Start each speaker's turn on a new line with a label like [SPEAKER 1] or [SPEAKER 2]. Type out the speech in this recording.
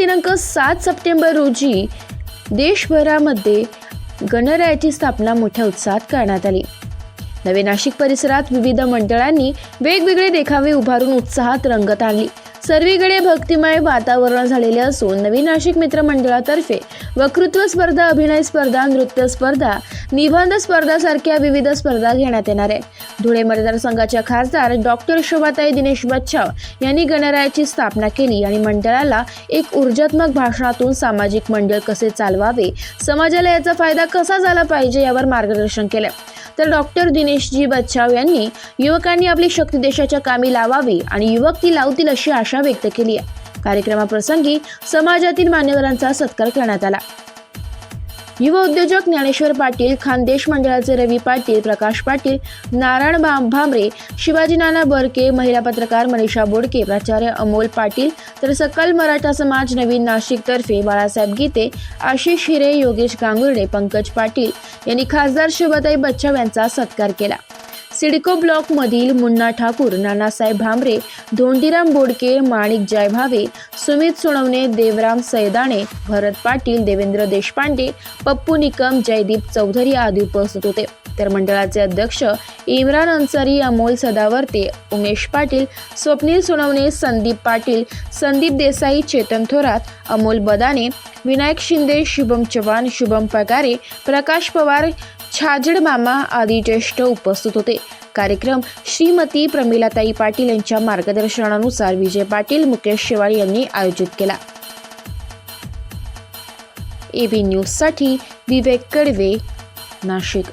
[SPEAKER 1] दिनांक 7 सप्टेंबर रोजी देशभरामध्ये गणरायाची स्थापना मोठ्या उत्साहात करण्यात आली। नवे नाशिक परिसरात विविध मंडळांनी वेगवेगळे देखावे उभारून उत्साहात रंगत आणली। सर्वीकडे भक्तिमय वातावरण झालेले असून नवीन नाशिक मित्र मंडळातर्फे वक्तृत्व स्पर्धा, अभिनय स्पर्धा, नृत्य स्पर्धा, निबंध स्पर्धा सारख्या विविध स्पर्धा घेण्यात येणार आहे। धुळे मतदारसंघाच्या खासदार डॉक्टर शोभाताई दिनेश बच्छाव यांनी गणरायाची स्थापना केली आणि मंडळाला एक ऊर्जात्मक भाषणातून सामाजिक मंडळ कसे चालवावे, समाजाला याचा फायदा कसा झाला पाहिजे यावर मार्गदर्शन केले। तर डॉक्टर दिनेशजी बच्छाव यांनी युवकांनी आपली शक्ती देशाच्या कामी लावावी आणि युवक ती लावतील अशी आशा व्यक्त केली आहे। कार्यक्रमाप्रसंगी समाजातील मान्यवरांचा सत्कार करण्यात आला। युवा उद्योजक ज्ञानेश्वर पाटील, खानदेश मंडळाचे रवी पाटील, प्रकाश पाटील, नारायण भामरे, शिवाजी नाना बरके, महिला पत्रकार मनीषा बोडके, प्राचार्य अमोल पाटील, तर सकल मराठा समाज नवीन नाशिक तर्फे बाळासाहेब गीते, आशिष हिरे, योगेश गांगुर्डे, पंकज पाटील यांनी खासदार शोभाताई बच्छाव यांचा सत्कार केला। सिडको ब्लॉक मधील मुन्ना ठाकूर, नानासाहेब भामरे, धोंडीराम बोडके, माणिक जयभावे, सुमित सोनवणे, देवराम सैदाणे, भरत पाटील, देवेंद्र देशपांडे, पप्पू निकम, जयदीप चौधरी आदी उपस्थित होते। तर मंडळाचे अध्यक्ष इम्रान अन्सारी, अमोल सदावर्ते, उमेश पाटील, स्वप्नील सोनवणे, संदीप पाटील, संदीप देसाई, चेतन थोरात, अमोल बदाने, विनायक शिंदे, शुभम चव्हाण, शुभम पगारे, प्रकाश पवार, छाजड मामा आदी ज्येष्ठ उपस्थित होते। कार्यक्रम श्रीमती प्रमिलाताई पाटील यांच्या मार्गदर्शनानुसार विजय पाटील, मुकेश शेवाळे यांनी आयोजित केला। AB न्यूज साठी विवेक कडवे, नाशिक।